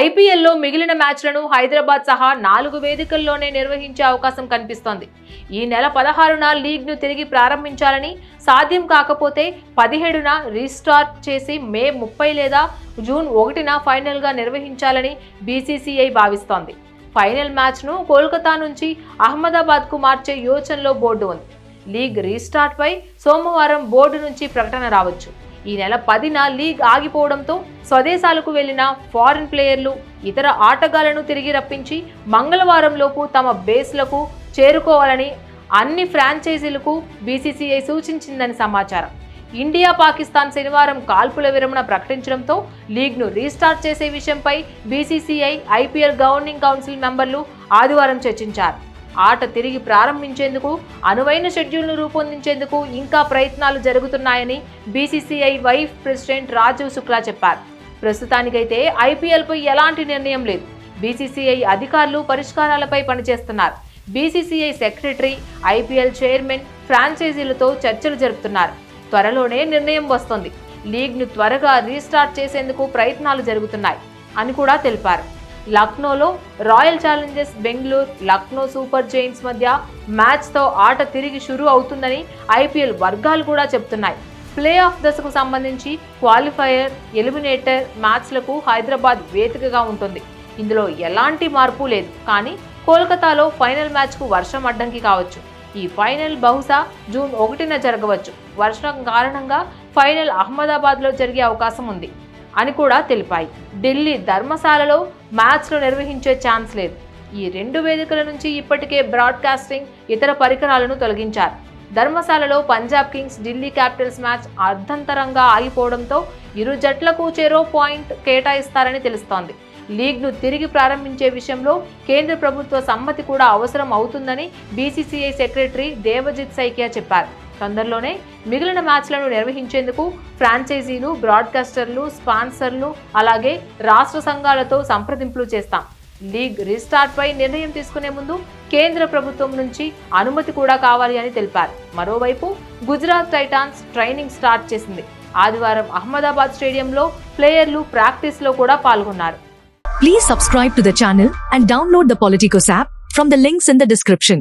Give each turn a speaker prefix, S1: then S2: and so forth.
S1: ఐపీఎల్లో మిగిలిన మ్యాచ్లను హైదరాబాద్ సహా 4 వేదికల్లోనే నిర్వహించే అవకాశం కనిపిస్తోంది. ఈ నెల 16న లీగ్ను తిరిగి ప్రారంభించాలని, సాధ్యం కాకపోతే 17న రీస్టార్ట్ చేసి మే 30 లేదా జూన్ 1న ఫైనల్గా నిర్వహించాలని బీసీసీఐ భావిస్తోంది. ఫైనల్ మ్యాచ్ను కోల్కతా నుంచి అహ్మదాబాద్కు మార్చే యోచనలో బోర్డు ఉంది. లీగ్ రీస్టార్ట్పై సోమవారం బోర్డు నుంచి ప్రకటన రావచ్చు. ఈ నెల 10న లీగ్ ఆగిపోవడంతో స్వదేశాలకు వెళ్లిన ఫారిన్ ప్లేయర్లు, ఇతర ఆటగాళ్లను తిరిగి రప్పించి మంగళవారంలోపు తమ బేస్లకు చేరుకోవాలని అన్ని ఫ్రాంచైజీలకు బీసీసీఐ సూచించిందని సమాచారం. ఇండియా, పాకిస్తాన్ శనివారం కాల్పుల విరమణ ప్రకటించడంతో లీగ్ను రీస్టార్ట్ చేసే విషయంపై బీసీసీఐ, ఐపీఎల్ గవర్నింగ్ కౌన్సిల్ మెంబర్లు ఆదివారం చర్చించారు. ఆట తిరిగి ప్రారంభించేందుకు అనువైన షెడ్యూల్ను రూపొందించేందుకు ఇంకా ప్రయత్నాలు జరుగుతున్నాయని BCCI vice president Rajiv Shukla చెప్పారు. ప్రస్తుతానికైతే ఐపీఎల్పై ఎలాంటి నిర్ణయం లేదు. బీసీసీఐ అధికారులు పరిష్కారాలపై పనిచేస్తున్నారు. బీసీసీఐ సెక్రటరీ, ఐపీఎల్ చైర్మన్ ఫ్రాంచైజీలతో చర్చలు జరుపుతున్నారు. త్వరలోనే నిర్ణయం వస్తుంది. లీగ్ను త్వరగా రీస్టార్ట్ చేసేందుకు ప్రయత్నాలు జరుగుతున్నాయి అని కూడా తెలిపారు. లక్నోలో royal challengers Bengaluru, Lucknow super giants మధ్య మ్యాచ్తో ఆట తిరిగి షురూ అవుతుందని ఐపీఎల్ వర్గాలు కూడా చెబుతున్నాయి. ప్లే ఆఫ్ దశకు సంబంధించి క్వాలిఫైయర్, ఎలిమినేటర్ మ్యాచ్లకు హైదరాబాద్ వేదికగా ఉంటుంది. ఇందులో ఎలాంటి మార్పు లేదు. కానీ కోల్కతాలో ఫైనల్ మ్యాచ్కు వర్షం అడ్డంకి కావచ్చు. ఈ ఫైనల్ బహుశా జూన్ 1న జరగవచ్చు. వర్షం కారణంగా ఫైనల్ అహ్మదాబాద్లో జరిగే అవకాశం ఉంది అని కూడా తెలిపాయి. ఢిల్లీ, ధర్మశాలలో మ్యాచ్లు నిర్వహించే ఛాన్స్ లేదు. ఈ 2 వేదికల నుంచి ఇప్పటికే బ్రాడ్కాస్టింగ్, ఇతర పరికరాలను తొలగించారు. ధర్మశాలలో Punjab kings, Delhi capitals match అర్ధంతరంగా ఆగిపోవడంతో ఇరు జట్లకు చెరో పాయింట్ కేటాయిస్తారని తెలుస్తోంది. లీగ్ను తిరిగి ప్రారంభించే విషయంలో కేంద్ర ప్రభుత్వ సమ్మతి కూడా అవసరం అవుతుందని బీసీసీఐ సెక్రటరీ దేవజిత్ సైకియా చెప్పారు. తొందరలోనే మిగిలిన మ్యాచ్లను నిర్వహించేందుకు ఫ్రాంచైజీలు, బ్రాడ్కాస్టర్లు, స్పాన్సర్లు, అలాగే రాష్ట్ర సంఘాలతో సంప్రదింపులు చేస్తాం. లీగ్ రీస్టార్ట్పై నిర్ణయం తీసుకునే ముందు కేంద్ర ప్రభుత్వం నుంచి అనుమతి కూడా కావాలి అని తెలిపారు. మరోవైపు గుజరాత్ టైటాన్స్ ట్రైనింగ్ స్టార్ట్ చేసింది. ఆదివారం అహ్మదాబాద్ స్టేడియంలో ప్లేయర్లు ప్రాక్టీస్లో కూడా పాల్గొన్నారు.
S2: Please subscribe to the channel and download the Politicos app from the links in the description.